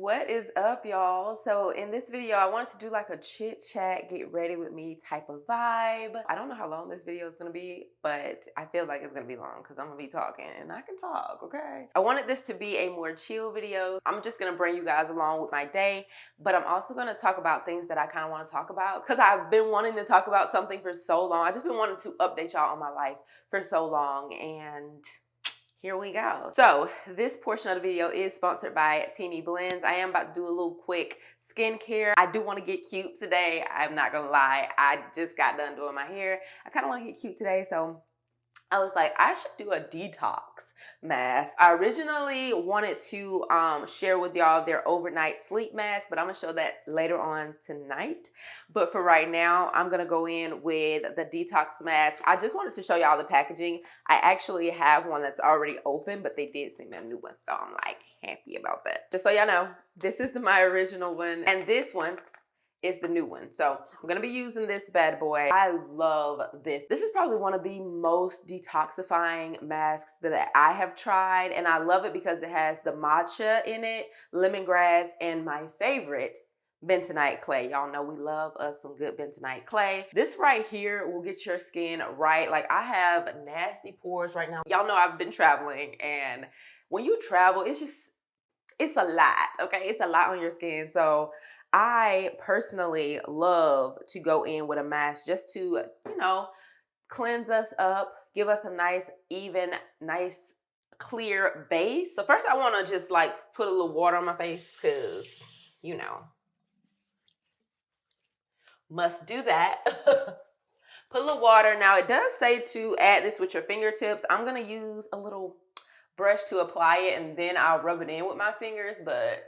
What is up, y'all? So in this video, I wanted to do like a chit chat, get ready with me type of vibe. I don't know how long this video is going to be, but I feel like it's going to be long because I'm going to be talking and I can talk, okay? I wanted this to be a more chill video. I'm just going to bring you guys along with my day, but I'm also going to talk about things that I kind of want to talk about because I've been wanting to talk about something for so long. I just been wanting to update y'all on my life for so long, and here we go. So this portion of the video is sponsored by Teamy Blends. I am about to do a little quick skincare. I do want to get cute today. I'm not gonna lie. I just got done doing my hair. I kind of want to get cute today, so I was like, I should do a detox mask. I originally wanted to share with y'all their overnight sleep mask, but I'm gonna show that later on tonight. But for right now, I'm gonna go in with the detox mask. I just wanted to show y'all the packaging. I actually have one that's already open, but they did send me a new one, so I'm like happy about that. Just so y'all know, this is my original one, and this one is the new one. So I'm gonna be using this bad boy. I love this. This is probably one of the most detoxifying masks that I have tried, and I love it because it has the matcha in it, lemongrass, and my favorite, bentonite clay. Y'all know we love us some good bentonite clay. This right here will get your skin right. Like, I have nasty pores right now. Y'all know I've been traveling, and when you travel, it's a lot, okay? It's a lot on your skin. So I personally love to go in with a mask just to, cleanse us up, give us a nice, even, nice, clear base. So first I want to just like put a little water on my face because, must do that. Put a little water. Now it does say to add this with your fingertips. I'm going to use a little brush to apply it, and then I'll rub it in with my fingers, but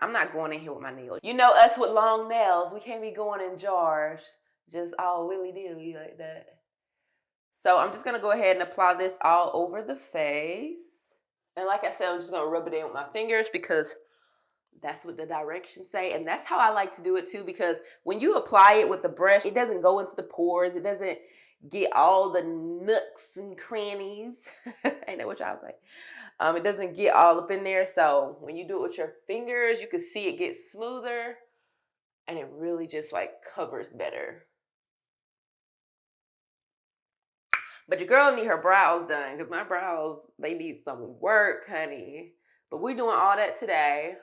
I'm not going in here with my nails. You know us with long nails, we can't be going in jars, just all willy-nilly like that. So I'm just gonna go ahead and apply this all over the face. And like I said, I'm just gonna rub it in with my fingers because that's what the directions say. And that's how I like to do it too, because when you apply it with the brush, it doesn't go into the pores. It doesn't get all the nooks and crannies. Ain't that what y'all say? It doesn't get all up in there. So when you do it with your fingers, you can see it gets smoother and it really just like covers better. But your girl need her brows done because my brows, they need some work, honey. But we're doing all that today.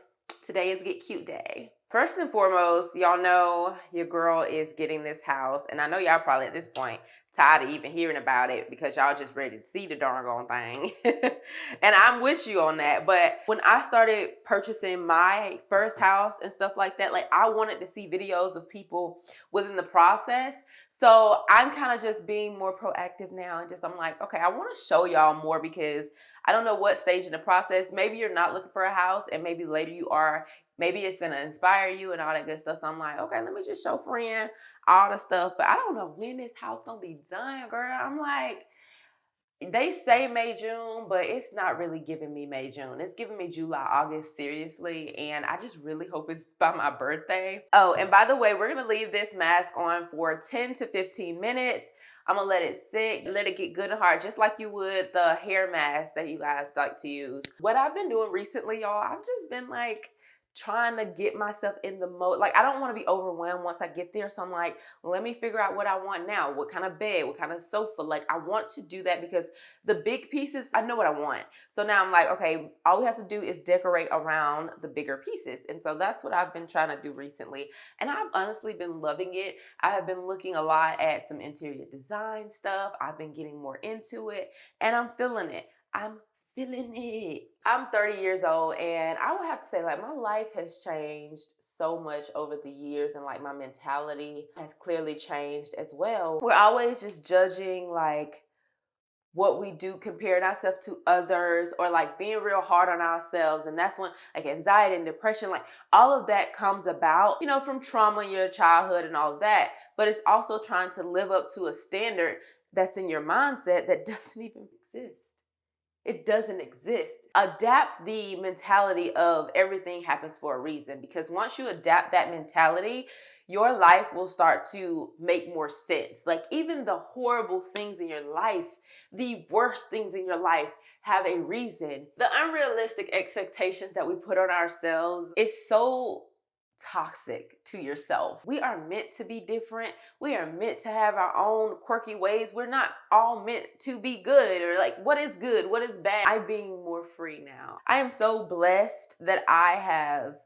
Today is Get Cute Day. First and foremost, y'all know your girl is getting this house. And I know y'all probably at this point tired of even hearing about it because y'all just ready to see the darn thing. And I'm with you on that. But when I started purchasing my first house and stuff like that, like, I wanted to see videos of people within the process. So I'm kind of just being more proactive now, and I'm like, okay, I want to show y'all more because I don't know what stage in the process. Maybe you're not looking for a house and maybe later you are. Maybe it's going to inspire you and all that good stuff. So I'm like, okay, let me just show Fren all the stuff. But I don't know when this house going to be done, girl. I'm like, they say May, June, but it's not really giving me May, June. It's giving me July, August, seriously. And I just really hope it's by my birthday. Oh, and by the way, we're going to leave this mask on for 10 to 15 minutes. I'm going to let it sit, let it get good and hard, just like you would the hair mask that you guys like to use. What I've been doing recently, y'all, I've just been like trying to get myself in the mode. Like, I don't want to be overwhelmed once I get there. So I'm like, let me figure out what I want now. What kind of bed, what kind of sofa. Like, I want to do that because the big pieces, I know what I want. So now I'm like, okay, all we have to do is decorate around the bigger pieces. And so that's what I've been trying to do recently. And I've honestly been loving it. I have been looking a lot at some interior design stuff. I've been getting more into it and I'm feeling it. I'm feeling it. I'm 30 years old and I would have to say, like, my life has changed so much over the years, and like my mentality has clearly changed as well. We're always just judging like what we do, comparing ourselves to others, or like being real hard on ourselves. And that's when like anxiety and depression, like all of that comes about, from trauma in your childhood and all of that. But it's also trying to live up to a standard that's in your mindset that doesn't even exist. It doesn't exist. Adapt the mentality of everything happens for a reason, because once you adapt that mentality, your life will start to make more sense. Like, even the horrible things in your life, the worst things in your life have a reason. The unrealistic expectations that we put on ourselves is so toxic to yourself. We are meant to be different. We are meant to have our own quirky ways. We're not all meant to be good, or like, what is good? What is bad? I'm being more free now. I am so blessed that I have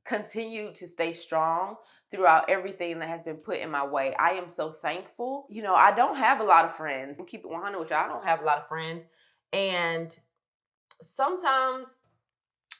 continued to stay strong throughout everything that has been put in my way. I am so thankful. You know, I don't have a lot of friends. Keep it 100 with y'all. I don't have a lot of friends. And sometimes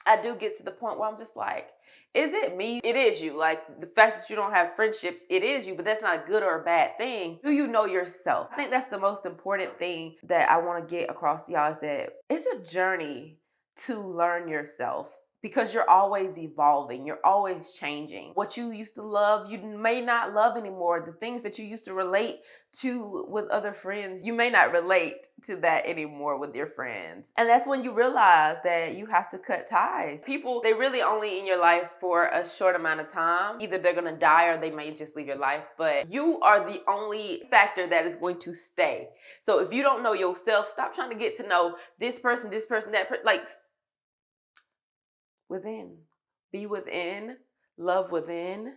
I do get to the point where I'm just like, is it me? It is you. Like, the fact that you don't have friendships, it is you, but that's not a good or a bad thing. Do you know yourself? I think that's the most important thing that I want to get across to y'all, is that it's a journey to learn yourself. Because you're always evolving, you're always changing. What you used to love, you may not love anymore. The things that you used to relate to with other friends, you may not relate to that anymore with your friends. And that's when you realize that you have to cut ties. People, they really only in your life for a short amount of time. Either they're gonna die or they may just leave your life, but you are the only factor that is going to stay. So if you don't know yourself, stop trying to get to know this person, that person. Like, within. Be within, love within,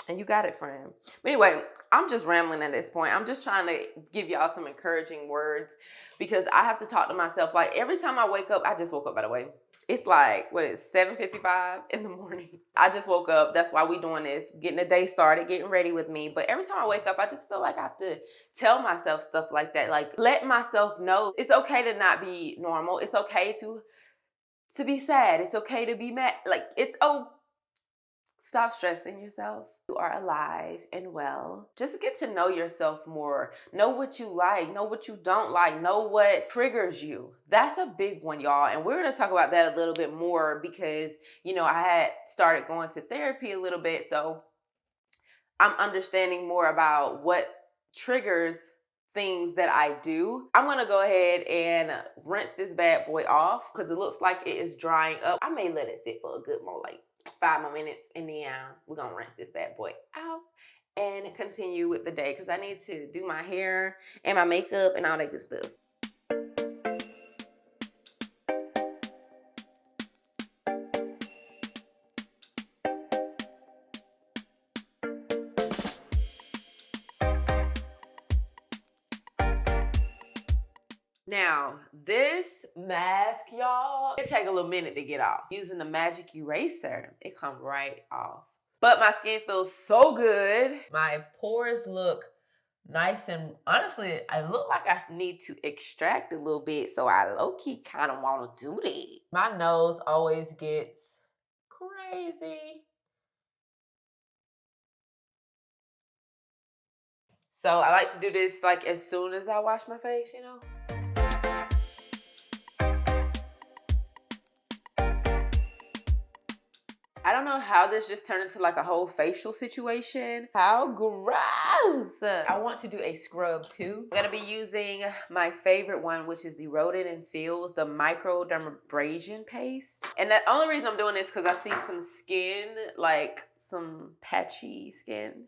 and you got it, friend. But anyway, I'm just rambling at this point. I'm just trying to give y'all some encouraging words, because I have to talk to myself. Like, every time I wake up, I just woke up, by the way. It's like, 7:55 in the morning. I just woke up. That's why we doing this, getting the day started, getting ready with me. But every time I wake up, I just feel like I have to tell myself stuff like that. Like, let myself know it's okay to not be normal. It's okay to be sad. It's okay to be mad. Like, stop stressing yourself. You are alive and well. Just get to know yourself more. Know what you like, know what you don't like, know what triggers you. That's a big one, y'all. And we're going to talk about that a little bit more, because, you know, I had started going to therapy a little bit. So I'm understanding more about what triggers things that I do. I'm gonna go ahead and rinse this bad boy off, because it looks like it is drying up. I may let it sit for a good more, like 5 more minutes, and then we're gonna rinse this bad boy out and continue with the day, because I need to do my hair and my makeup and all that good stuff. Now, this mask, y'all, it take a little minute to get off. Using the magic eraser, it come right off. But my skin feels so good. My pores look nice, and honestly, I look like I need to extract a little bit, so I low-key kind of want to do that. My nose always gets crazy. So I like to do this like as soon as I wash my face, you know? I don't know how this just turned into like a whole facial situation. How gross. I want to do a scrub too. I'm gonna be using my favorite one, which is the Rodent and Feels, the microdermabrasion paste. And the only reason I'm doing this because I see some skin, like some patchy skin,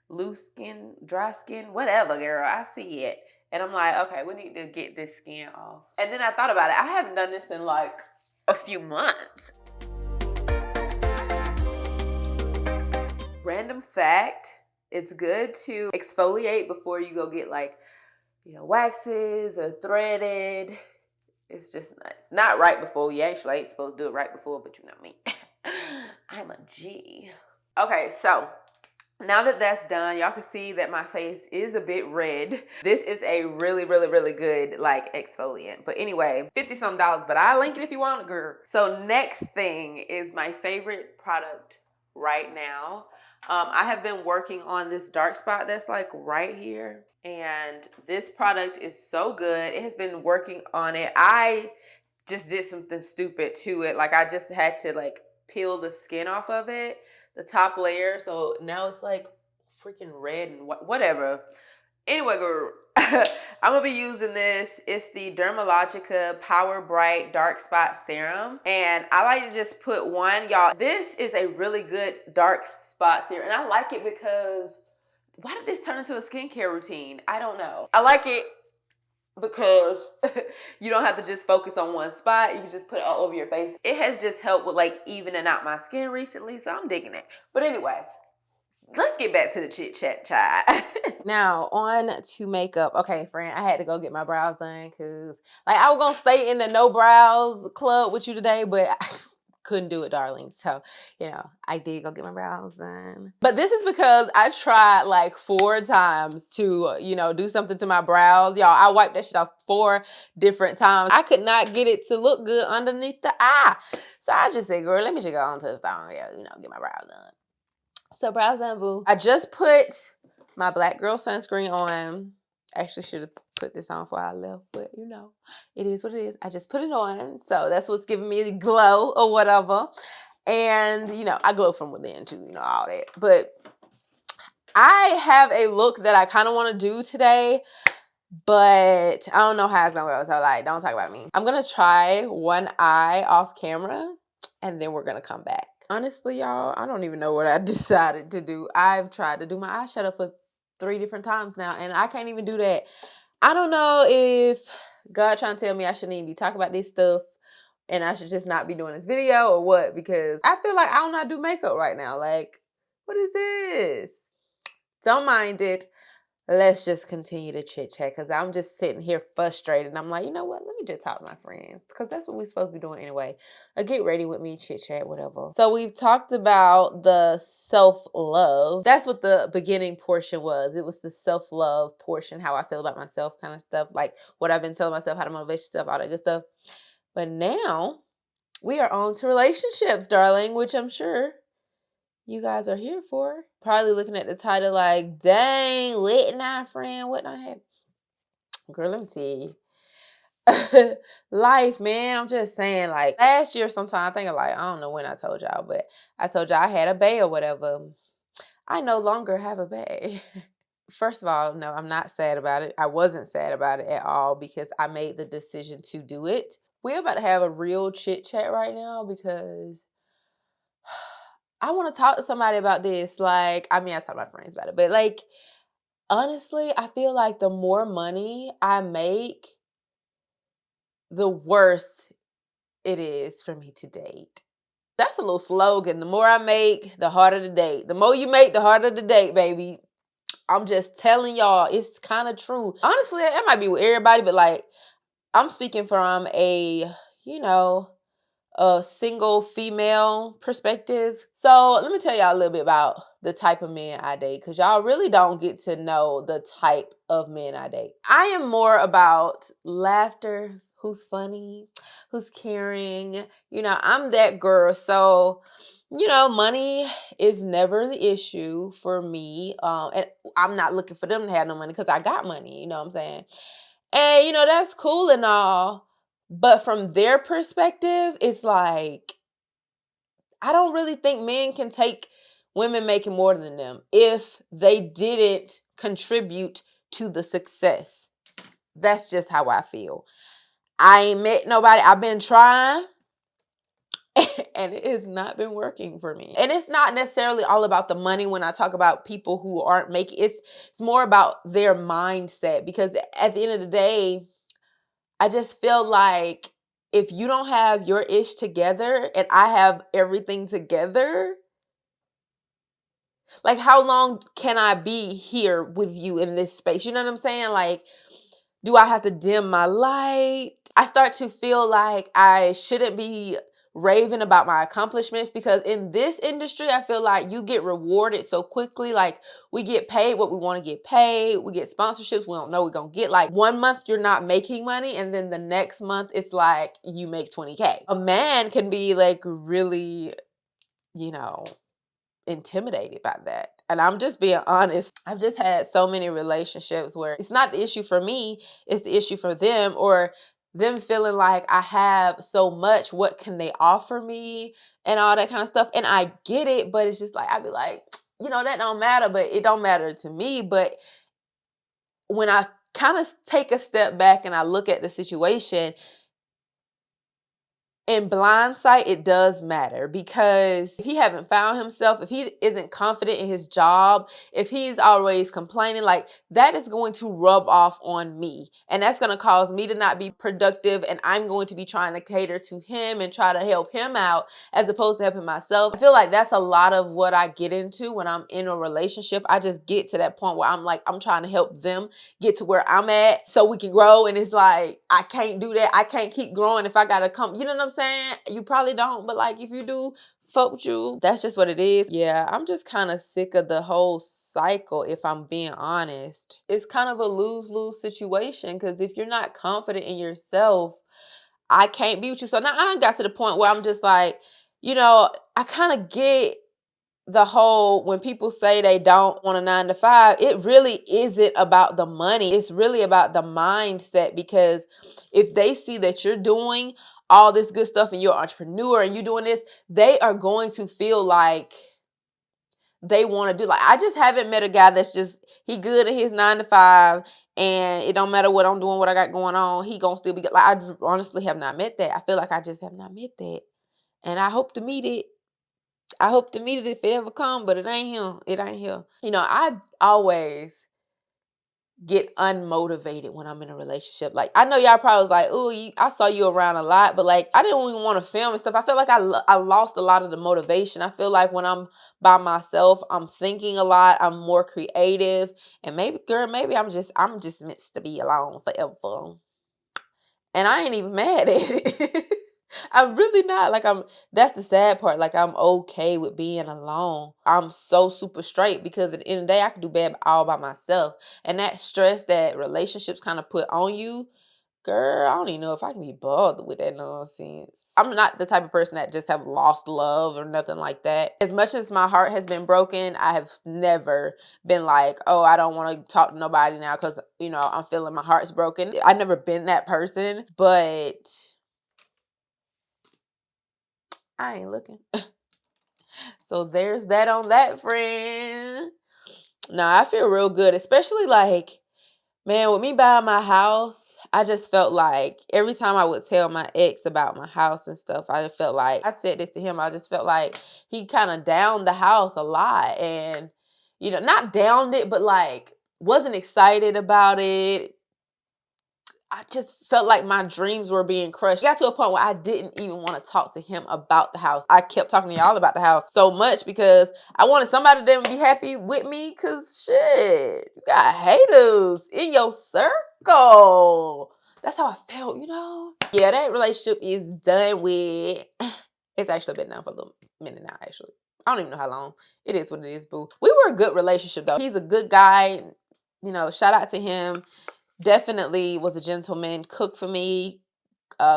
loose skin, dry skin, whatever, girl. I see it. And I'm like, okay, we need to get this skin off. And then I thought about it. I haven't done this in like a few months. Random fact, it's good to exfoliate before you go get like, you know, waxes or threaded. It's just it's not right before. You actually ain't supposed to do it right before, but you know me. I'm a G. Okay, so now that that's done, y'all can see that my face is a bit red. This is a really, really, really good like exfoliant. But anyway, $50-some, but I'll link it if you want it, girl. So next thing is my favorite product right now. I have been working on this dark spot that's like right here. And this product is so good. It has been working on it. I just did something stupid to it. Like I just had to like peel the skin off of it, the top layer. So now it's like freaking red and whatever. Anyway, girl, I'm gonna be using this. It's the Dermalogica Power Bright Dark Spot Serum. And I like to just put one, y'all. This is a really good dark spot serum. And I like it because, why did this turn into a skincare routine? I don't know. I like it because you don't have to just focus on one spot. You can just put it all over your face. It has just helped with like evening out my skin recently, so I'm digging it. But anyway, let's get back to the chit chat chat. Now, on to makeup. Okay, friend, I had to go get my brows done because, like, I was going to stay in the no brows club with you today, but I couldn't do it, darling. So, I did go get my brows done. But this is because I tried, like, 4 times to, do something to my brows. Y'all, I wiped that shit off 4 different times. I could not get it to look good underneath the eye. So I just said, girl, let me just go on to the salon, get my brows done. So brows done, boo. I just put my Black Girl sunscreen on. Actually should have put this on before I left, but it is what it is. I just put it on. So that's what's giving me the glow or whatever. And, I glow from within too, all that. But I have a look that I kind of want to do today, but I don't know how it's going to go. So, like, don't talk about me. I'm going to try one eye off camera, and then we're going to come back. Honestly, y'all, I don't even know what I decided to do. I've tried to do my eyeshadow for 3 different times now, and I can't even do that. I don't know if God trying to tell me I shouldn't even be talking about this stuff and I should just not be doing this video or what, because I feel like I don't know how to do makeup right now. Like, what is this? Don't mind it. Let's just continue to chit chat because I'm just sitting here frustrated. And I'm like, you know what? Let me just talk to my friends because that's what we're supposed to be doing anyway. Get ready with me, chit chat, whatever. So we've talked about the self-love. That's what the beginning portion was. It was the self-love portion, how I feel about myself kind of stuff, like what I've been telling myself, how to motivate yourself, all that good stuff. But now we are on to relationships, darling, which I'm sure you guys are here for. Probably looking at the title like, dang, what not, friend? What not happened? Girl, let me tell you. Life, man. I'm just saying, like, last year sometime, I think I don't know when I told y'all, but I told y'all I had a bae or whatever. I no longer have a bae. First of all, no, I'm not sad about it. I wasn't sad about it at all because I made the decision to do it. We're about to have a real chit chat right now because I want to talk to somebody about this. Like, I talk to my friends about it, but like, honestly, I feel like the more money I make, the worse it is for me to date. That's a little slogan. The more I make, the harder to date. The more you make, the harder to date, baby. I'm just telling y'all, it's kind of true. Honestly, it might be with everybody, but like, I'm speaking from a single female perspective. So let me tell y'all a little bit about the type of men I date, because y'all really don't get to know the type of men I date. I am more about laughter, who's funny, who's caring. I'm that girl. So, money is never the issue for me. And I'm not looking for them to have no money because I got money, you know what I'm saying? And, that's cool and all. But from their perspective, it's like, I don't really think men can take women making more than them if they didn't contribute to the success. That's just how I feel. I ain't met nobody. I've been trying and it has not been working for me. And it's not necessarily all about the money when I talk about people who aren't making it's more about their mindset, because at the end of the day, I just feel like if you don't have your ish together and I have everything together, like, how long can I be here with you in this space? You know what I'm saying? Like, do I have to dim my light? I start to feel like I shouldn't be raving about my accomplishments, because in this industry, I feel like you get rewarded so quickly. Like, we get paid what we want to get paid. We get sponsorships we don't know we're going to get. Like, 1 month you're not making money, and then the next month it's like you make 20K. A man can be like really, intimidated by that. And I'm just being honest. I've just had so many relationships where it's not the issue for me, it's the issue for them, or them feeling like I have so much, what can they offer me and all that kind of stuff. And I get it, but it's just like, I'd be like, that don't matter, but it don't matter to me. But when I kind of take a step back and I look at the situation, in blindsight, it does matter, because if he haven't found himself, if he isn't confident in his job, if he's always complaining, like, that is going to rub off on me. And that's going to cause me to not be productive. And I'm going to be trying to cater to him and try to help him out as opposed to helping myself. I feel like that's a lot of what I get into when I'm in a relationship. I just get to that point where I'm like, I'm trying to help them get to where I'm at so we can grow. And it's like, I can't do that. I can't keep growing if I gotta come. You know what I'm saying? You probably don't, but like, if you do, fuck with you. That's just what it is. Yeah, I'm just kind of sick of the whole cycle, if I'm being honest. It's kind of a lose-lose situation, because if you're not confident in yourself, I can't be with you. So now I done got to the point where I'm just like, I kind of get the whole, when people say they don't want a 9 to 5, it really isn't about the money. It's really about the mindset, because if they see that you're doing all this good stuff and you're an entrepreneur and you're doing this, they are going to feel like they want to do. Like, I just haven't met a guy that's just, he good at his 9 to 5 and it don't matter what I'm doing, what I got going on, he gonna still be good. Like, I just honestly have not met that. I feel like I just have not met that. And I hope to meet it. I hope to meet it if it ever come, but it ain't him. It ain't him. I always get unmotivated when I'm in a relationship. Like, I know y'all probably was like, "Ooh, I saw you around a lot," but like, I didn't even want to film and stuff. I feel like I lost a lot of the motivation. I feel like when I'm by myself, I'm thinking a lot. I'm more creative, and maybe, girl, maybe I'm just meant to be alone forever. And I ain't even mad at it. I'm really not. Like, that's the sad part. Like, I'm okay with being alone. I'm so super straight, because at the end of the day, I can do bad all by myself. And that stress that relationships kind of put on you, girl, I don't even know if I can be bothered with that nonsense. I'm not the type of person that just have lost love or nothing like that. As much as my heart has been broken, I have never been like, oh, I don't want to talk to nobody now because, I'm feeling my heart's broken. I've never been that person, but I ain't looking. So there's that on that, friend. Nah, I feel real good, especially like, man, with me buying my house, I just felt like every time I would tell my ex about my house and stuff, I just felt like, I said this to him, I just felt like he kind of downed the house a lot. And, not downed it, but like wasn't excited about it. I just felt like my dreams were being crushed. It got to a point where I didn't even want to talk to him about the house. I kept talking to y'all about the house so much because I wanted somebody to be happy with me, because shit, you got haters in your circle. That's how I felt, Yeah, that relationship is done with. It's actually been done for a little minute now, actually. I don't even know how long. It is what it is, boo. We were a good relationship, though. He's a good guy. Shout out to him. Definitely was a gentleman, cooked for me,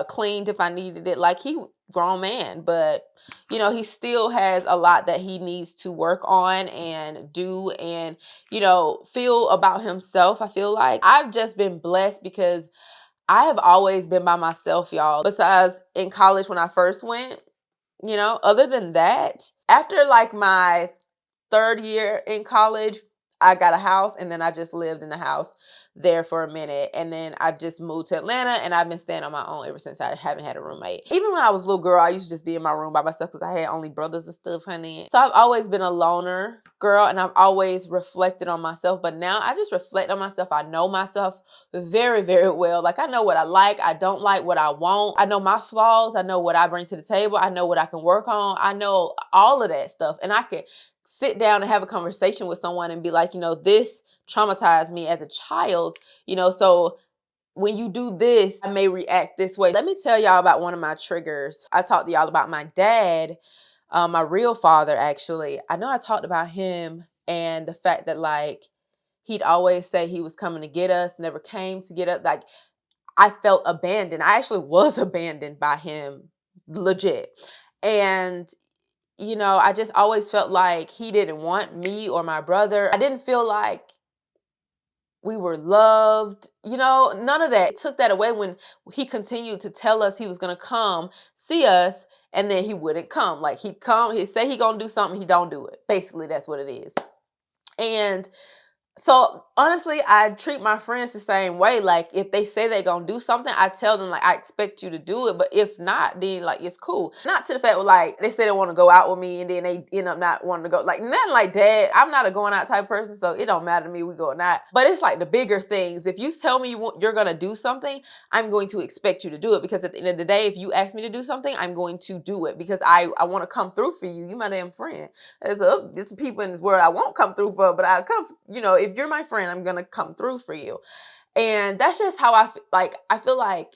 cleaned if I needed it. Like, he grown man, but he still has a lot that he needs to work on and do and, feel about himself. I feel like I've just been blessed because I have always been by myself, y'all. Besides in college when I first went, other than that, after like my third year in college, I got a house, and then I just lived in the house there for a minute. And then I just moved to Atlanta, and I've been staying on my own ever since. I haven't had a roommate. Even when I was a little girl, I used to just be in my room by myself because I had only brothers and stuff, honey. So I've always been a loner girl, and I've always reflected on myself. But now I just reflect on myself. I know myself very, very well. Like, I know what I like. I don't like what I want. I know my flaws. I know what I bring to the table. I know what I can work on. I know all of that stuff. And I can sit down and have a conversation with someone and be like, this traumatized me as a child, so when you do this, I may react this way. Let me tell y'all about one of my triggers. I talked to y'all about my dad, my real father, actually. I know I talked about him and the fact that, like, he'd always say he was coming to get us, never came to get us. Like, I felt abandoned. I actually was abandoned by him, legit. And I just always felt like he didn't want me or my brother. I didn't feel like we were loved, none of that. It took that away when he continued to tell us he was going to come see us, and then he wouldn't come. Like, he'd come, he'd say he going to do something, he don't do it. Basically, that's what it is. And so honestly, I treat my friends the same way. Like, if they say they're gonna do something, I tell them, like, I expect you to do it. But if not, then, like, it's cool. Not to the fact where, like, they say they want to go out with me and then they end up not wanting to go. Like, nothing like that. I'm not a going out type of person, so it don't matter to me. We going out. But it's like the bigger things. If you tell me you're gonna do something, I'm going to expect you to do it, because at the end of the day, if you ask me to do something, I'm going to do it, because I want to come through for you. You my damn friend. There's some people in this world I won't come through for, but I'll come, if you're my friend, I'm going to come through for you. And that's just how I feel like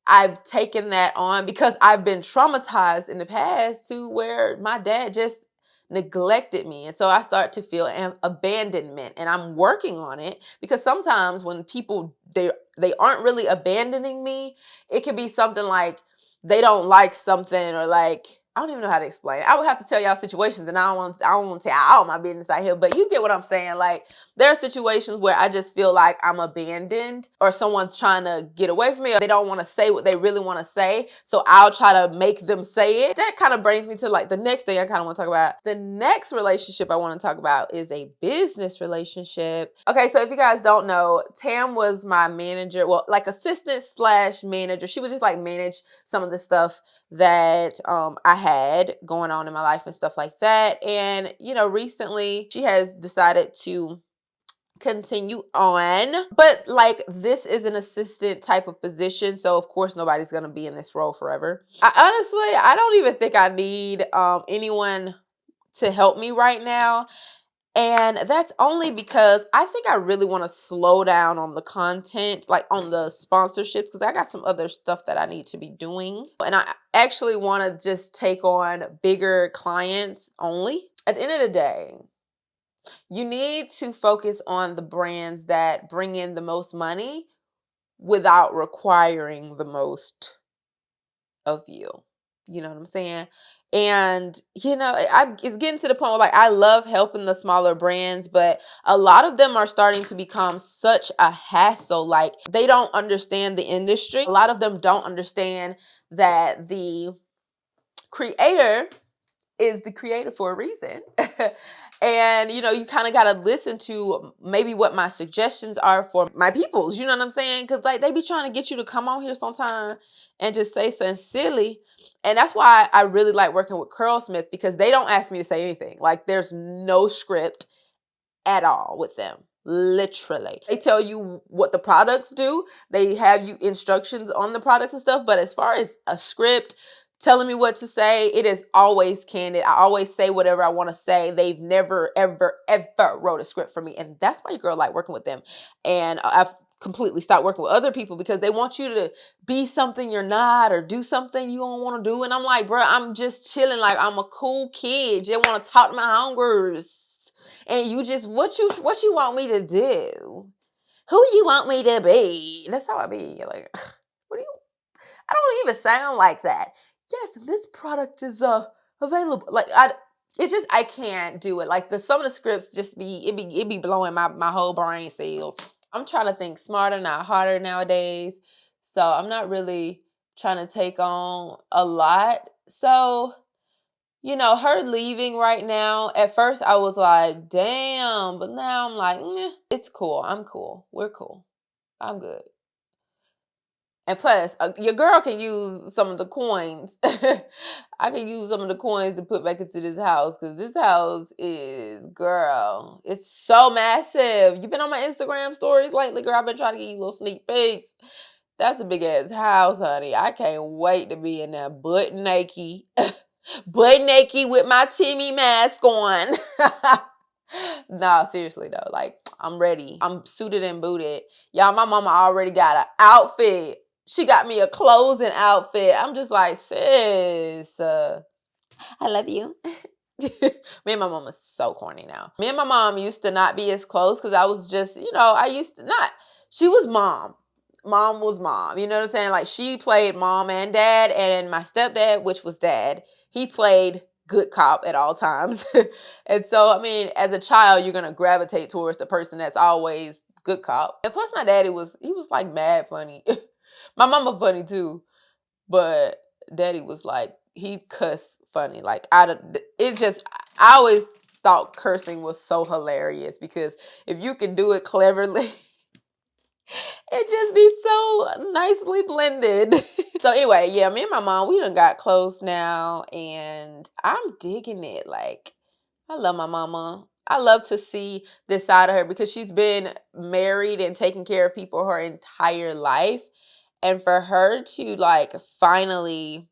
I've taken that on, because I've been traumatized in the past to where my dad just neglected me. And so I start to feel abandonment, and I'm working on it, because sometimes when people, they aren't really abandoning me, it could be something like they don't like something, or like, I don't even know how to explain it. I would have to tell y'all situations, and I don't want to tell all my business out here, but you get what I'm saying. Like, there are situations where I just feel like I'm abandoned, or someone's trying to get away from me, or they don't want to say what they really want to say. So I'll try to make them say it. That kind of brings me to like the next thing I kind of want to talk about. The next relationship I want to talk about is a business relationship. Okay, so if you guys don't know, Tam was my manager, well, like assistant slash manager. She would just like manage some of the stuff that I had going on in my life and stuff like that. And, recently she has decided to continue on, but like, this is an assistant type of position, so of course nobody's going to be in this role forever. I don't even think I need anyone to help me right now. And that's only because I think I really want to slow down on the content, like on the sponsorships, because I got some other stuff that I need to be doing. And I actually want to just take on bigger clients only. At the end of the day, you need to focus on the brands that bring in the most money without requiring the most of you. You know what I'm saying? And, it's getting to the point where, like, I love helping the smaller brands, but a lot of them are starting to become such a hassle. Like, they don't understand the industry. A lot of them don't understand that the creator is the creator for a reason. And, you kind of got to listen to maybe what my suggestions are for my peoples. You know what I'm saying? Because, like, they be trying to get you to come on here sometime and just say something silly. And that's why I really like working with Curlsmith, because they don't ask me to say anything. Like, there's no script at all with them. Literally. They tell you what the products do. They have you instructions on the products and stuff. But as far as a script, telling me what to say, it is always candid. I always say whatever I want to say. They've never, ever, ever wrote a script for me. And that's why your girl like working with them. And I've completely stopped working with other people, because they want you to be something you're not, or do something you don't want to do. And I'm like, bro, I'm just chilling. Like, I'm a cool kid. You want to talk to my homegirls. And you just, what you want me to do? Who you want me to be? That's how I be. Like, what do you, I don't even sound like that. Yes, this product is available. Like, I can't do it. Like, some of the scripts just it be blowing my whole brain cells. I'm trying to think smarter, not harder nowadays. So I'm not really trying to take on a lot. So, her leaving right now, at first I was like, damn, but now I'm like, it's cool. I'm cool. We're cool. I'm good. And plus, your girl can use some of the coins. I can use some of the coins to put back into this house, because this house is, girl, it's so massive. You've been on my Instagram stories lately, girl. I've been trying to get you little sneak peeks. That's a big ass house, honey. I can't wait to be in there butt naked. Butt naked with my Timmy mask on. No, seriously though. Like, I'm ready. I'm suited and booted. Y'all, my mama already got an outfit. She got me a closing outfit. I'm just like, sis, I love you. Me and my mom is so corny now. Me and my mom used to not be as close, because I was just, I used to not. She was mom. Mom was mom. You know what I'm saying? Like, she played mom and dad, and my stepdad, which was dad, he played good cop at all times. And so, I mean, as a child, you're going to gravitate towards the person that's always good cop. And plus, my daddy he was like mad funny. My mama funny too, but daddy was like, he cussed funny. Like, I always thought cursing was so hilarious because if you can do it cleverly, it just be so nicely blended. So anyway, yeah, me and my mom, we done got close now, and I'm digging it. Like, I love my mama. I love to see this side of her because she's been married and taking care of people her entire life. And for her to like finally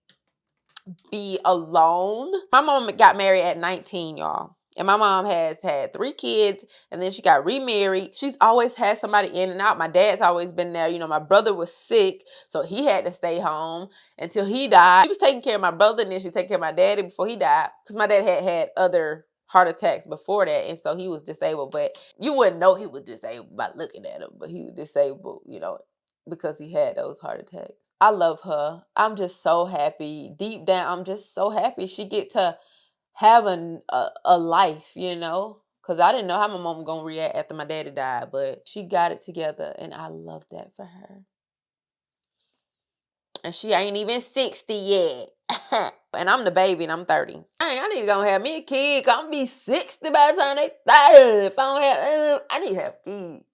be alone. My mom got married at 19, y'all. And my mom has had 3 kids, and then she got remarried. She's always had somebody in and out. My dad's always been there. You know, my brother was sick, so he had to stay home until he died. She was taking care of my brother, and then she was taking care of my daddy before he died, because my dad had had other heart attacks before that, and so he was disabled. But you wouldn't know he was disabled by looking at him, but he was disabled, you know, because he had those heart attacks. I love her. I'm just so happy. Deep down, I'm just so happy she get to have a life, you know? Because I didn't know how my mom was going to react after my daddy died, but she got it together, and I love that for her. And she ain't even 60 yet. And I'm the baby, and I'm 30. Dang, I need to go have me a kid. I'm going to be 60 by the time they 30. If I don't have, I need to have a kid.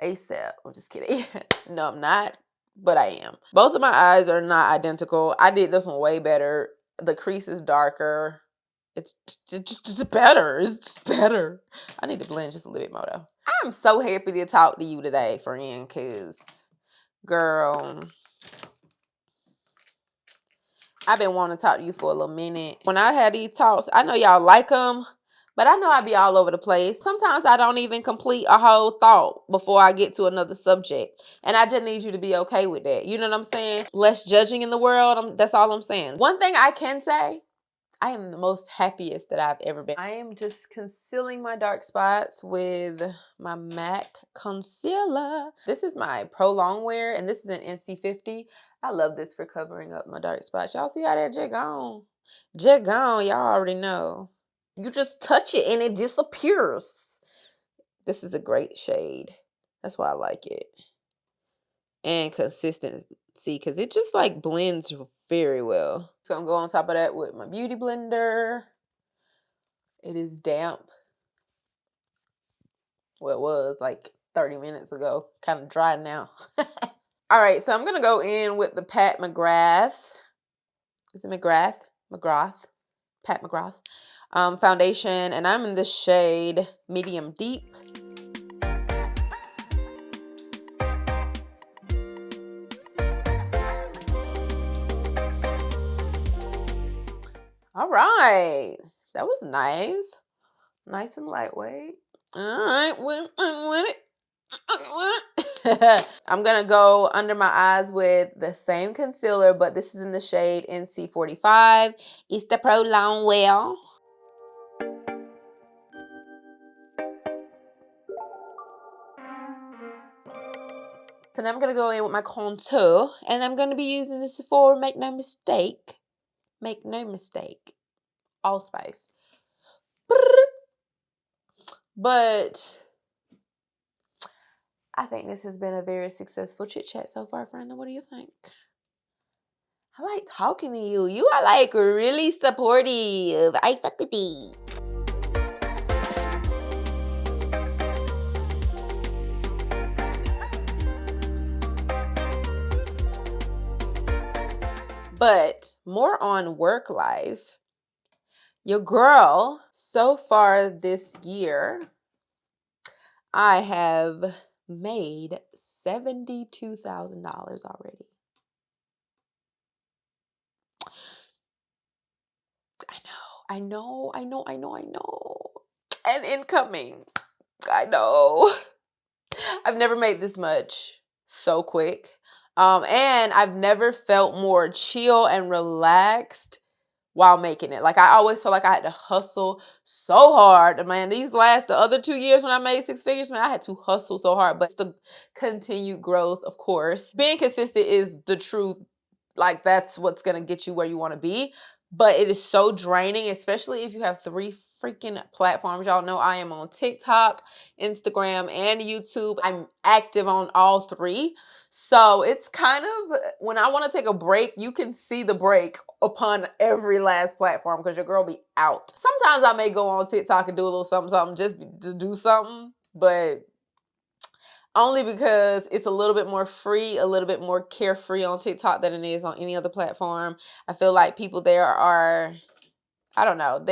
ASAP. I'm just kidding. No, I'm not. But I am. Both of my eyes are not identical. I did this one way better. The crease is darker. It's just better. It's just better. I need to blend just a little bit more though. I'm so happy to talk to you today, friend, because, girl, I've been wanting to talk to you for a little minute. When I had these talks, I know y'all like them, but I know I be all over the place. Sometimes I don't even complete a whole thought before I get to another subject. And I just need you to be okay with that. You know what I'm saying? Less judging in the world. That's all I'm saying. One thing I can say, I am the most happiest that I've ever been. I am just concealing my dark spots with my MAC concealer. This is my Pro Longwear, and this is an NC50. I love this for covering up my dark spots. Y'all see how that jet gone? Jet gone, y'all already know. You just touch it and it disappears. This is a great shade. That's why I like it. And consistency, because it just like blends very well. So I'm going to go on top of that with my beauty blender. It is damp. Well, it was like 30 minutes ago. Kind of dry now. All right, so I'm going to go in with the Pat McGrath. Is it McGrath? McGrath. Pat McGrath. Foundation, and I'm in the shade Medium Deep. All right, that was nice. Nice and lightweight. All right, with it. I'm gonna go under my eyes with the same concealer, but this is in the shade NC45. It's the Pro Longwear. So now I'm gonna go in with my contour, and I'm gonna be using this for Make No Mistake. Make no mistake. Allspice. But I think this has been a very successful chit chat so far, Fren. What do you think? I like talking to you. You are like really supportive. I fuck with you. But more on work life. Your girl, so far this year, I have made $72,000 already. I know. And incoming. I know. I've never made this much so quick. And I've never felt more chill and relaxed while making it. Like, I always felt like I had to hustle so hard. Man, the other 2 years when I made 6 figures, man, I had to hustle so hard. But it's the continued growth, of course. Being consistent is the truth. Like, that's what's going to get you where you want to be. But it is so draining, especially if you have 3 freaking platforms. Y'all know I am on TikTok, Instagram, and YouTube. I'm active on all three. So it's kind of, when I want to take a break, you can see the break upon every last platform because your girl be out. Sometimes I may go on TikTok and do a little something just to do something, but only because it's a little bit more free, a little bit more carefree on TikTok than it is on any other platform. I feel like people there are, I don't know,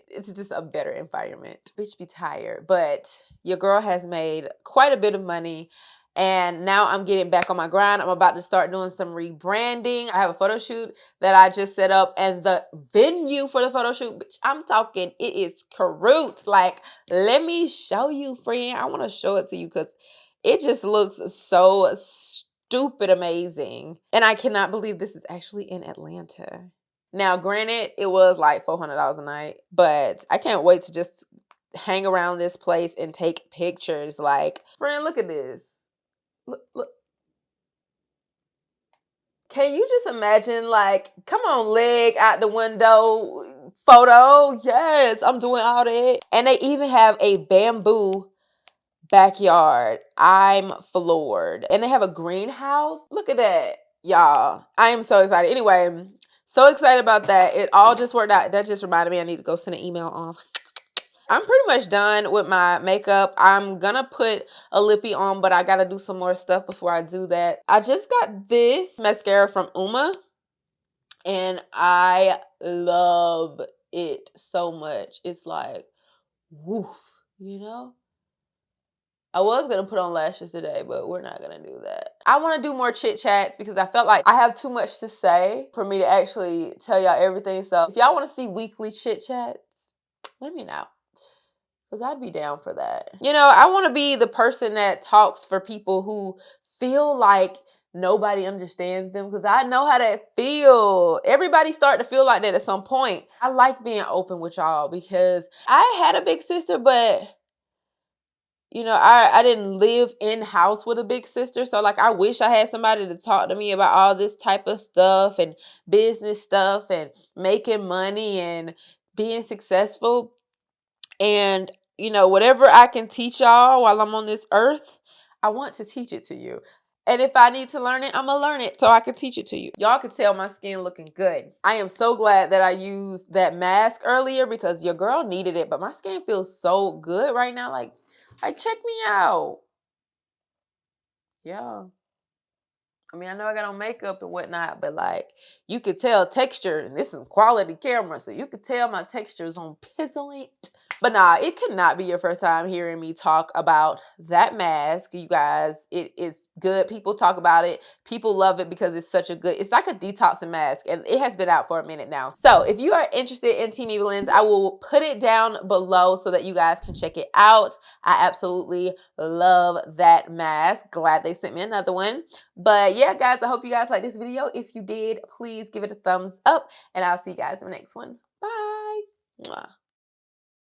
it's just a better environment. Bitch be tired. But your girl has made quite a bit of money. And now I'm getting back on my grind. I'm about to start doing some rebranding. I have a photo shoot that I just set up. And the venue for the photo shoot, bitch, I'm talking, it is correct. Like, let me show you, friend. I want to show it to you because it just looks so stupid amazing. And I cannot believe this is actually in Atlanta. Now, granted, it was like $400 a night, but I can't wait to just hang around this place and take pictures. Like, friend, look at this. Look. Can you just imagine, like, come on, leg out the window photo? Yes, I'm doing all that. And they even have a bamboo backyard. I'm floored. And they have a greenhouse. Look at that, y'all. I am so excited. Anyway, so excited about that. It all just worked out. That just reminded me I need to go send an email off. I'm pretty much done with my makeup. I'm gonna put a lippy on, but I gotta do some more stuff before I do that. I just got this mascara from Uma, and I love it so much. It's like, woof, you know? I was going to put on lashes today, but we're not going to do that. I want to do more chit chats because I felt like I have too much to say for me to actually tell y'all everything. So if y'all want to see weekly chit chats, let me know. Because I'd be down for that. You know, I want to be the person that talks for people who feel like nobody understands them, because I know how that feel. Everybody start to feel like that at some point. I like being open with y'all because I had a big sister, but you know, I didn't live in house with a big sister. So like, I wish I had somebody to talk to me about all this type of stuff and business stuff and making money and being successful. And, you know, whatever I can teach y'all while I'm on this earth, I want to teach it to you. And if I need to learn it, I'm going to learn it so I can teach it to you. Y'all can tell my skin looking good. I am so glad that I used that mask earlier because your girl needed it. But my skin feels so good right now. Like check me out. Yeah. I mean, I know I got on makeup and whatnot, but like, you could tell texture, and this is quality camera, so you could tell my texture is on point. But nah, it could not be your first time hearing me talk about that mask, you guys. It is good. People talk about it. People love it because it's such a good, it's like a detoxing mask, and it has been out for a minute now. So if you are interested in Team Evelyn's, I will put it down below so that you guys can check it out. I absolutely love that mask. Glad they sent me another one. But yeah, guys, I hope you guys liked this video. If you did, please give it a thumbs up, and I'll see you guys in the next one. Bye. Mwah.